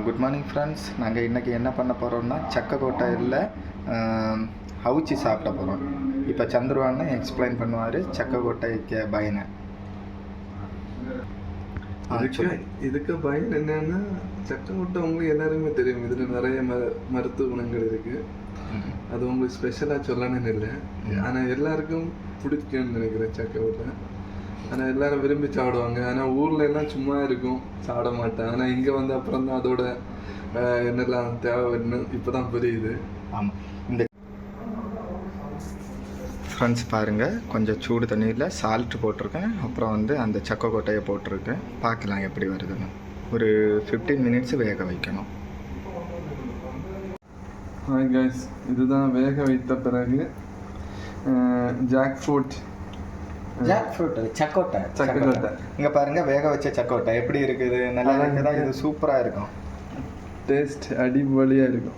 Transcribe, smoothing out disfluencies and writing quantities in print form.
Good morning friends. நாங்கள் இன்றைக்கி என்ன பண்ண போகிறோம்னா சக்கக்கோட்டையில் அவிச்சி சாப்பிட போகிறோம். இப்போ சந்துருவான்னு எக்ஸ்பிளைன் பண்ணுவார் சக்கக்கோட்டைக்கு பயனை. இதுக்கு பயன் என்னன்னா, சக்கக்கோட்டை உங்களுக்கு எல்லாருமே தெரியும். இதில் நிறைய மருத்துவ குணங்கள் இருக்குது. அது உங்களுக்கு ஸ்பெஷலாக சொல்லணும்னு இல்லை, ஆனால் எல்லாருக்கும் பிடிக்கும்னு நினைக்கிறேன் சக்கக்கோட்டை. ஆனால் எல்லாரும் விரும்பி சாப்பிடுவாங்க. ஆனால் ஊரில் எல்லாம் சும்மா இருக்கும், சாப்பிட மாட்டேன். ஆனால் இங்கே வந்து அப்புறம் தான் அதோட என்னெல்லாம் தேவைன்னு இப்போ தான் புரியுது. ஆமாம். இந்த ஃப்ரெண்ட்ஸ் பாருங்கள், கொஞ்சம் சூடு தண்ணியில் சால்ட்டு போட்டிருக்கேன். அப்புறம் வந்து அந்த சக்கக்கோட்டையை போட்டிருக்கேன். பார்க்கலாம் எப்படி வருதுன்னு. ஒரு 15 மினிட்ஸ் வேக வைக்கணும். ஹாய் கைஸ், இதுதான் வேக வைத்த பிறகு ஜாக் ஃப்ரூட் சக்கோட்டை. இங்கே பாருங்கள், வேக வச்ச சக்கோட்டை எப்படி இருக்குது, நல்லா இருக்குதா? இது சூப்பராக இருக்கும், டேஸ்ட் அடிப்பொலியாக இருக்கும்.